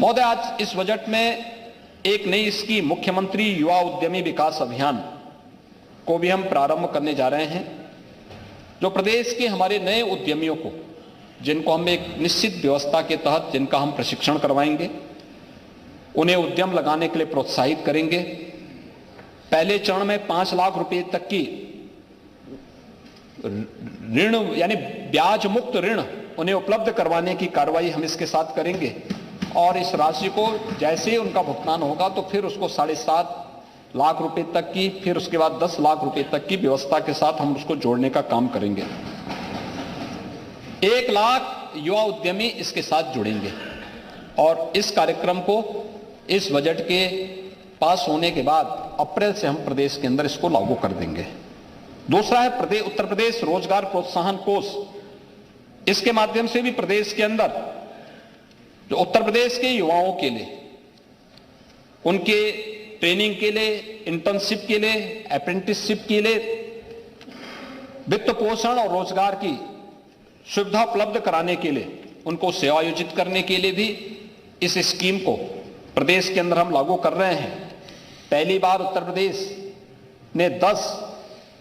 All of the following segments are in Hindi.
महोदय, आज इस बजट में एक नई स्कीम मुख्यमंत्री युवा उद्यमी विकास अभियान को भी हम प्रारंभ करने जा रहे हैं, जो प्रदेश के हमारे नए उद्यमियों को, जिनको हम एक निश्चित व्यवस्था के तहत जिनका हम प्रशिक्षण करवाएंगे, उन्हें उद्यम लगाने के लिए प्रोत्साहित करेंगे। पहले चरण में 5 लाख रुपए तक की ऋण यानी ब्याज मुक्त ऋण उन्हें उपलब्ध करवाने की कार्रवाई हम इसके साथ करेंगे और इस राशि को जैसे ही उनका भुगतान होगा तो फिर उसको 7.5 लाख रुपए तक की, फिर उसके बाद 10 लाख रुपए तक की व्यवस्था के साथ हम उसको जोड़ने का काम करेंगे। 1 लाख युवा उद्यमी इसके साथ जुड़ेंगे और इस कार्यक्रम को इस बजट के पास होने के बाद अप्रैल से हम प्रदेश के अंदर इसको लागू कर देंगे। दूसरा है उत्तर प्रदेश रोजगार प्रोत्साहन कोष। इसके माध्यम से भी प्रदेश के अंदर जो उत्तर प्रदेश के युवाओं के लिए, उनके ट्रेनिंग के लिए, इंटर्नशिप के लिए, अप्रेंटिसशिप के लिए वित्त पोषण और रोजगार की सुविधा उपलब्ध कराने के लिए, उनको सेवायोजित करने के लिए भी इस स्कीम को प्रदेश के अंदर हम लागू कर रहे हैं। पहली बार उत्तर प्रदेश ने 10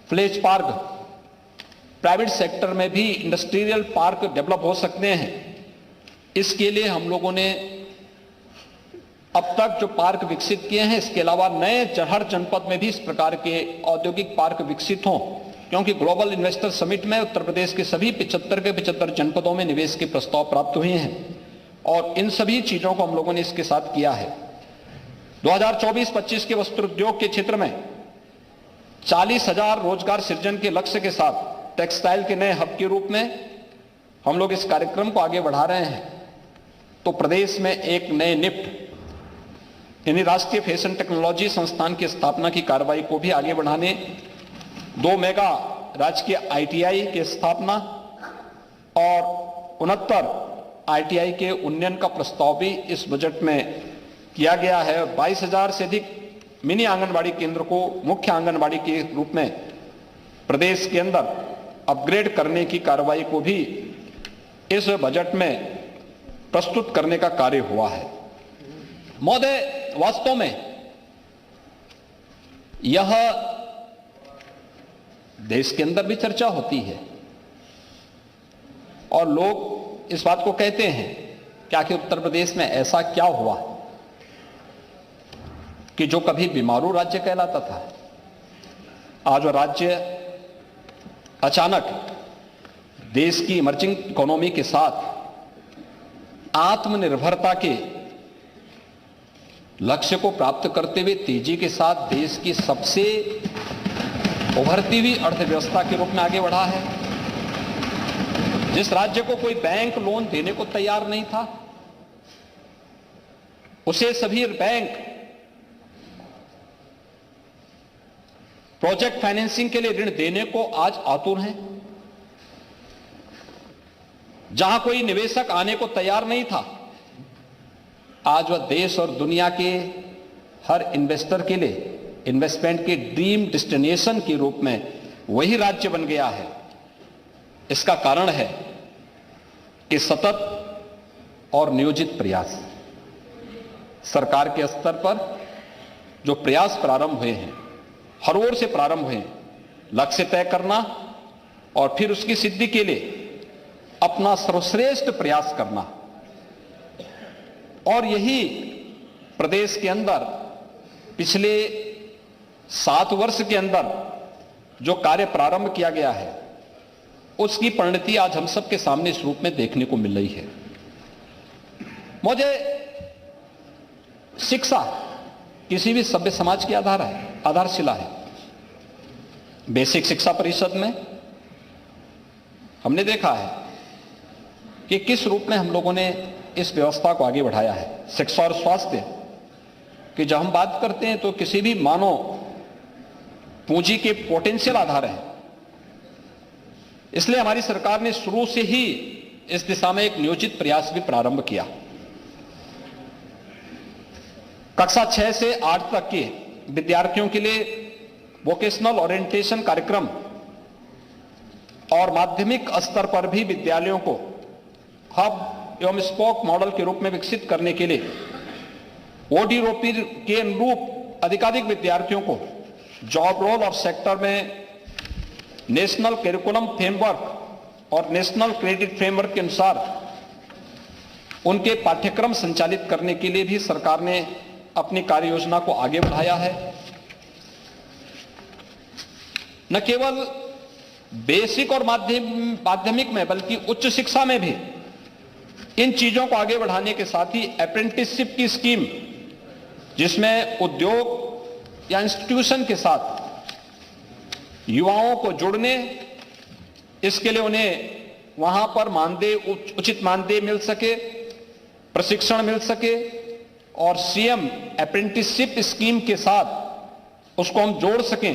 फ्लेज पार्क, प्राइवेट सेक्टर में भी इंडस्ट्रियल पार्क डेवलप हो सकते हैं, इसके लिए हम लोगों ने अब तक जो पार्क विकसित किए हैं, इसके अलावा नए हर जनपद में भी इस प्रकार के औद्योगिक पार्क विकसित हों, क्योंकि ग्लोबल इन्वेस्टर समिट में उत्तर प्रदेश के सभी 75 के 75 जनपदों में निवेश के प्रस्ताव प्राप्त हुए हैं और इन सभी चीजों को हम लोगों ने इसके साथ किया है। 2024-25 के वस्त्र उद्योग के क्षेत्र में 40,000 रोजगार सृजन के लक्ष्य के साथ टेक्सटाइल के नए हब के रूप में हम लोग इस कार्यक्रम को आगे बढ़ा रहे हैं। तो प्रदेश में एक नए निफ्ट यानी राष्ट्रीय फैशन टेक्नोलॉजी संस्थान की स्थापना की कार्रवाई को भी आगे बढ़ाने, 2 मेगा राजकीय ITI की स्थापना और 69 ITI के उन्नयन का प्रस्ताव भी इस बजट में किया गया है। 22,000 से अधिक मिनी आंगनबाड़ी केंद्र को मुख्य आंगनबाड़ी के रूप में प्रदेश के अंदर अपग्रेड करने की कार्रवाई को भी इस बजट में प्रस्तुत करने का कार्य हुआ है। महोदय, वास्तव में यह देश के अंदर भी चर्चा होती है और लोग इस बात को कहते हैं कि आखिर उत्तर प्रदेश में ऐसा क्या हुआ कि जो कभी बीमारू राज्य कहलाता था, आज वह राज्य अचानक देश की इमर्जिंग इकोनॉमी के साथ आत्मनिर्भरता के लक्ष्य को प्राप्त करते हुए तेजी के साथ देश की सबसे उभरती हुई अर्थव्यवस्था के रूप में आगे बढ़ा है। जिस राज्य को कोई बैंक लोन देने को तैयार नहीं था, उसे सभी बैंक प्रोजेक्ट फाइनेंसिंग के लिए ऋण देने को आज आतुर हैं। जहां कोई निवेशक आने को तैयार नहीं था, आज वह देश और दुनिया के हर इन्वेस्टर के लिए इन्वेस्टमेंट के ड्रीम डेस्टिनेशन के रूप में वही राज्य बन गया है। इसका कारण है कि सतत और नियोजित प्रयास, सरकार के स्तर पर जो प्रयास प्रारंभ हुए हैं, हर ओर से प्रारंभ हुए हैं, लक्ष्य तय करना और फिर उसकी सिद्धि के लिए अपना सर्वश्रेष्ठ प्रयास करना, और यही प्रदेश के अंदर पिछले 7 वर्ष के अंदर जो कार्य प्रारंभ किया गया है, उसकी परिणति आज हम सबके सामने इस रूप में देखने को मिल रही है। मुझे शिक्षा किसी भी सभ्य समाज की आधारशिला है। बेसिक शिक्षा परिषद में हमने देखा है कि किस रूप में हम लोगों ने इस व्यवस्था को आगे बढ़ाया है। शिक्षा और स्वास्थ्य कि जब हम बात करते हैं तो किसी भी मानव पूंजी के पोटेंशियल आधार है, इसलिए हमारी सरकार ने शुरू से ही इस दिशा में एक नियोजित प्रयास भी प्रारंभ किया। कक्षा 6 से 8 तक के विद्यार्थियों के लिए वोकेशनल ओरिएंटेशन कार्यक्रम और माध्यमिक स्तर पर भी विद्यालयों को हब एवं स्पोक मॉडल के रूप में विकसित करने के लिए ओडीओपी के अनुरूप अधिकाधिक विद्यार्थियों को जॉब रोल और सेक्टर में नेशनल करिकुलम फ्रेमवर्क और नेशनल क्रेडिट फ्रेमवर्क के अनुसार उनके पाठ्यक्रम संचालित करने के लिए भी सरकार ने अपनी कार्य योजना को आगे बढ़ाया है। न केवल बेसिक और माध्यमिक में बल्कि उच्च शिक्षा में भी इन चीजों को आगे बढ़ाने के साथ ही अप्रेंटिसशिप की स्कीम, जिसमें उद्योग या इंस्टीट्यूशन के साथ युवाओं को जुड़ने, इसके लिए उन्हें वहां पर मानदेय, उचित मानदेय मिल सके, प्रशिक्षण मिल सके और सीएम अप्रेंटिसशिप स्कीम के साथ उसको हम जोड़ सकें,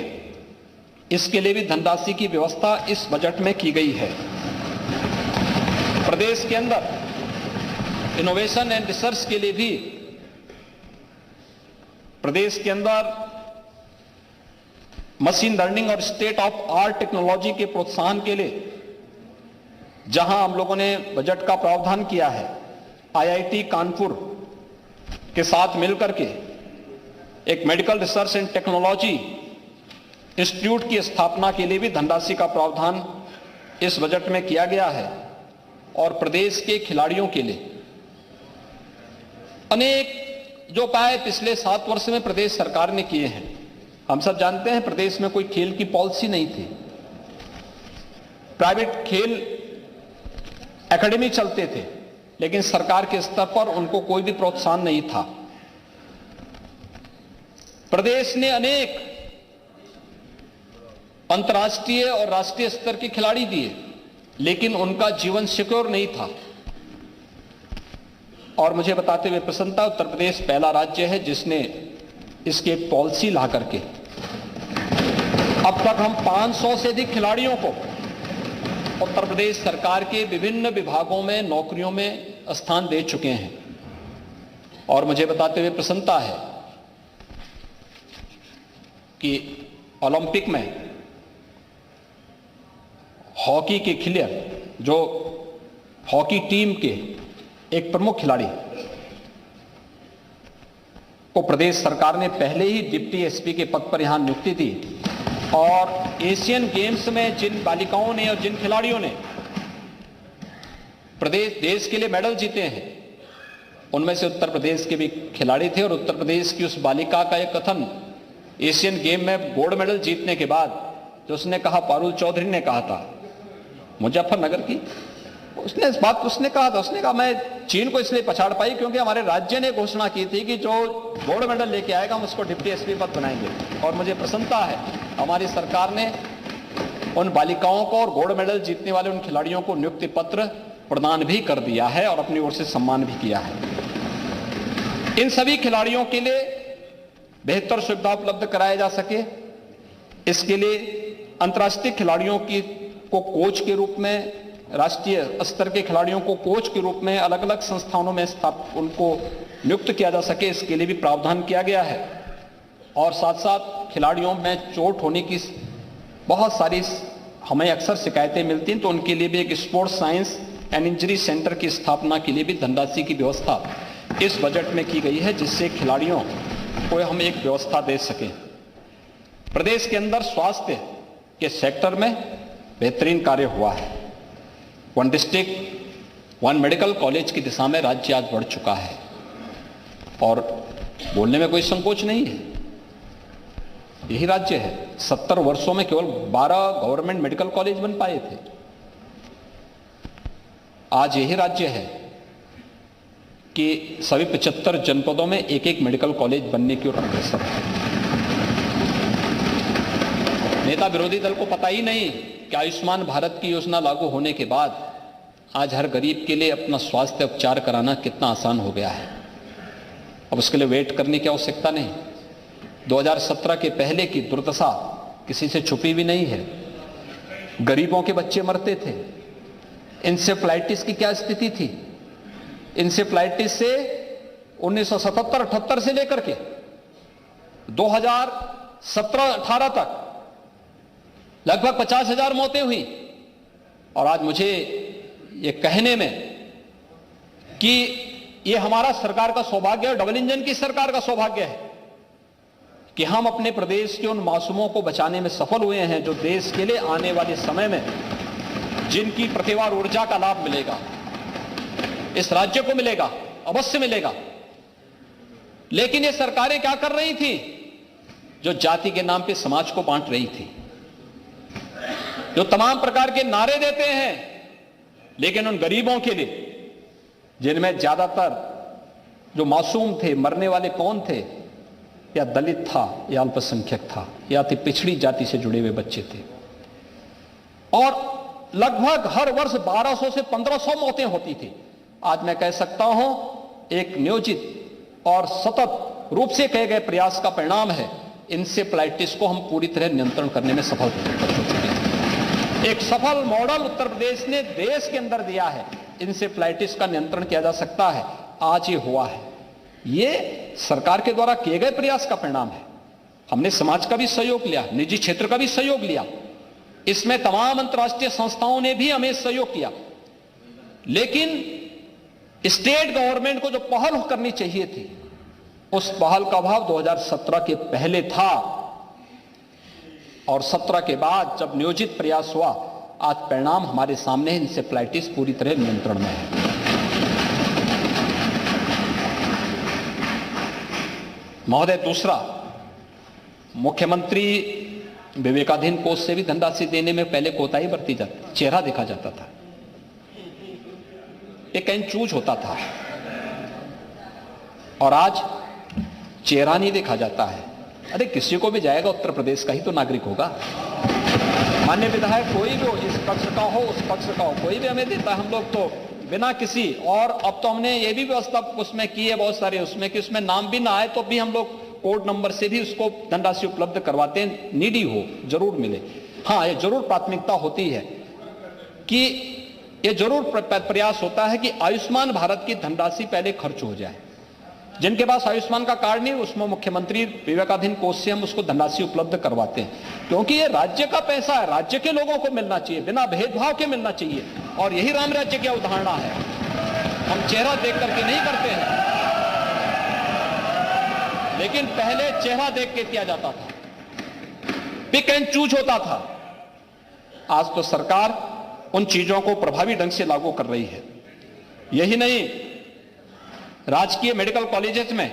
इसके लिए भी धनराशि की व्यवस्था इस बजट में की गई है। प्रदेश के अंदर इनोवेशन एंड रिसर्च के लिए भी प्रदेश के अंदर मशीन लर्निंग और स्टेट ऑफ आर्ट टेक्नोलॉजी के प्रोत्साहन के लिए जहां हम लोगों ने बजट का प्रावधान किया है, आईआईटी कानपुर के साथ मिलकर के एक medical research and technology institute की स्थापना के लिए भी धनराशि का प्रावधान इस बजट में किया गया है। और प्रदेश के खिलाड़ियों के लिए अनेक जो उपाय पिछले 7 वर्ष में प्रदेश सरकार ने किए हैं। हम सब जानते हैं प्रदेश में कोई खेल की पॉलिसी नहीं थी, प्राइवेट खेल एकेडमी चलते थे, लेकिन सरकार के स्तर पर उनको कोई भी प्रोत्साहन नहीं था। प्रदेश ने अनेक अंतर्राष्ट्रीय और राष्ट्रीय स्तर के खिलाड़ी दिए, लेकिन उनका जीवन सिक्योर नहीं था। और मुझे बताते हुए प्रसन्नता, उत्तर प्रदेश पहला राज्य है जिसने इसकी एक पॉलिसी ला करके अब तक हम 500 से अधिक खिलाड़ियों को उत्तर प्रदेश सरकार के विभिन्न विभागों में नौकरियों में स्थान दे चुके हैं। और मुझे बताते हुए प्रसन्नता है कि ओलंपिक में हॉकी के खिलाड़ी, जो हॉकी टीम के एक प्रमुख खिलाड़ी को प्रदेश सरकार ने पहले ही डिप्टी एसपी के पद पर यहां नियुक्ति दी। और एशियन गेम्स में जिन बालिकाओं ने और जिन खिलाड़ियों ने देश के लिए मेडल जीते हैं, उनमें से उत्तर प्रदेश के भी खिलाड़ी थे। और उत्तर प्रदेश की उस बालिका का एक कथन एशियन गेम में गोल्ड मेडल जीतने के बाद जो उसने कहा, पारुल चौधरी ने कहा था मुजफ्फरनगर की, उसने इस बात को उसने कहा मैं चीन को इसलिए पछाड़ पाई क्योंकि हमारे राज्य ने घोषणा की थी कि जो गोल्ड मेडल लेके आएगा हम उसको डिप्टी एसपी पद बनाएंगे। और मुझे प्रसन्नता है हमारी सरकार ने उन बालिकाओं को और गोल्ड मेडल जीतने वाले उन खिलाड़ियों को नियुक्ति पत्र प्रदान भी कर दिया है और अपनी ओर से सम्मान भी किया है। इन सभी खिलाड़ियों के लिए बेहतर सुविधा उपलब्ध कराया जा सके, इसके लिए अंतर्राष्ट्रीय खिलाड़ियों को कोच के रूप में, राष्ट्रीय स्तर के खिलाड़ियों को कोच के रूप में अलग अलग संस्थानों में उनको नियुक्त किया जा सके, इसके लिए भी प्रावधान किया गया है। और साथ साथ खिलाड़ियों में चोट होने की बहुत सारी हमें अक्सर शिकायतें मिलती हैं, तो उनके लिए भी एक sports science and injury centre की स्थापना के लिए भी धनराशि की व्यवस्था इस बजट में की गई है, जिससे खिलाड़ियों को हम एक व्यवस्था दे सकें। प्रदेश के अंदर स्वास्थ्य के सेक्टर में बेहतरीन कार्य हुआ है। 1 डिस्ट्रिक्ट 1 मेडिकल कॉलेज की दिशा में राज्य आज बढ़ चुका है और बोलने में कोई संकोच नहीं है, यही राज्य है। 70 वर्षों में केवल 12 गवर्नमेंट मेडिकल कॉलेज बन पाए थे, आज यही राज्य है कि सभी 75 जनपदों में एक एक मेडिकल कॉलेज बनने की ओर अग्रसर है। नेता विरोधी दल को पता ही नहीं कि आयुष्मान भारत की योजना लागू होने के बाद आज हर गरीब के लिए अपना स्वास्थ्य उपचार कराना कितना आसान हो गया है। अब उसके लिए वेट करने की आवश्यकता नहीं। 2017 के पहले की दुर्दशा किसी से छुपी भी नहीं है। गरीबों के बच्चे मरते थे। इंसेफ्लाइटिस की क्या स्थिति थी? इंसेफ्लाइटिस से 1977-78 से लेकर के 2017-18 तक लगभग 50,000 मौतें हुई। और आज मुझे ये कहने में कि ये हमारा सरकार का सौभाग्य है, डबल इंजन की सरकार का सौभाग्य है कि हम अपने प्रदेश के उन मासूमों को बचाने में सफल हुए हैं जो देश के लिए आने वाले समय में जिनकी प्रतिभा और ऊर्जा का लाभ मिलेगा, इस राज्य को मिलेगा, अवश्य मिलेगा। लेकिन ये सरकारें क्या कर रही थी? जो जाति के नाम पे समाज को बांट रही थी, जो तमाम प्रकार के नारे देते हैं, लेकिन उन गरीबों के लिए जिनमें ज्यादातर जो मासूम थे, मरने वाले कौन थे? या दलित था, या अल्पसंख्यक था, या अति पिछड़ी जाति से जुड़े हुए बच्चे थे। और लगभग हर वर्ष 1200 से 1500 मौतें होती थी। आज मैं कह सकता हूं एक नियोजित और सतत रूप से कहे गए प्रयास का परिणाम है, इंसेफ्लाइटिस को हम पूरी तरह नियंत्रण करने में सफल हो चुके हैं। एक सफल मॉडल उत्तर प्रदेश ने देश के अंदर दिया है, इंसेफ्लाइटिस का नियंत्रण किया जा सकता है। आज ये हुआ है, ये सरकार के द्वारा किए गए प्रयास का परिणाम है। हमने समाज का भी सहयोग लिया, निजी क्षेत्र का भी सहयोग लिया, इसमें तमाम अंतर्राष्ट्रीय संस्थाओं ने भी हमें सहयोग किया। लेकिन स्टेट गवर्नमेंट को जो पहल करनी चाहिए थी, उस पहल का अभाव 2017 के पहले था, और 17 के बाद जब नियोजित प्रयास हुआ, आज परिणाम हमारे सामने है। इंसेफ्लाइटिस पूरी तरह नियंत्रण में है। महोदय, दूसरा, मुख्यमंत्री विवेकाधीन कोष से भी धनराशि देने में पहले कोताही बरती जाती, चेहरा देखा जाता था, एक एंचूज होता था, और आज चेहरा नहीं देखा जाता है। अरे किसी को भी जाएगा, उत्तर प्रदेश का ही तो नागरिक होगा। मान्य विधायक कोई भी हो, इस पक्ष का हो उस पक्ष का हो, कोई भी हमें देता है, हम लोग तो बिना किसी, और अब तो हमने ये भी व्यवस्था उसमें की है बहुत सारे, उसमें कि उसमें नाम भी ना आए तो भी हम लोग कोड नंबर से भी उसको धनराशि उपलब्ध करवाते हैं, नीडी हो जरूर मिले। हाँ, ये जरूर प्राथमिकता होती है कि ये जरूर प्रयास होता है कि आयुष्मान भारत की धनराशि पहले खर्च हो जाए। जिनके पास आयुष्मान का कार्ड नहीं, उसमें मुख्यमंत्री विवेकाधीन कोष से हम उसको धनराशि उपलब्ध करवाते हैं, क्योंकि ये राज्य का पैसा है, राज्य के लोगों को मिलना चाहिए, बिना भेदभाव के मिलना चाहिए। और यही राम राज्य की अवधारणा है। हम चेहरा देख करके नहीं करते हैं, लेकिन पहले चेहरा देख के किया जाता था, पिक एंड चूज होता था। आज तो सरकार उन चीजों को प्रभावी ढंग से लागू कर रही है। यही नहीं, राजकीय मेडिकल कॉलेजेस में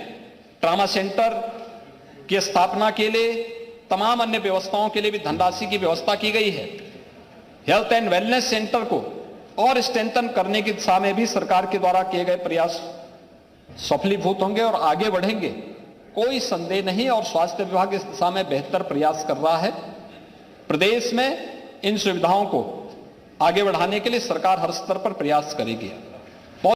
ट्रॉमा सेंटर की स्थापना के लिए, तमाम अन्य व्यवस्थाओं के लिए भी धनराशि की व्यवस्था की गई है। हेल्थ एंड वेलनेस सेंटर को और स्ट्रेंथन करने की दिशा में भी सरकार के द्वारा किए गए प्रयास सफलीभूत होंगे और आगे बढ़ेंगे, कोई संदेह नहीं। और स्वास्थ्य विभाग इस दिशा में बेहतर प्रयास कर रहा है। प्रदेश में इन सुविधाओं को आगे बढ़ाने के लिए सरकार हर स्तर पर प्रयास करेगी।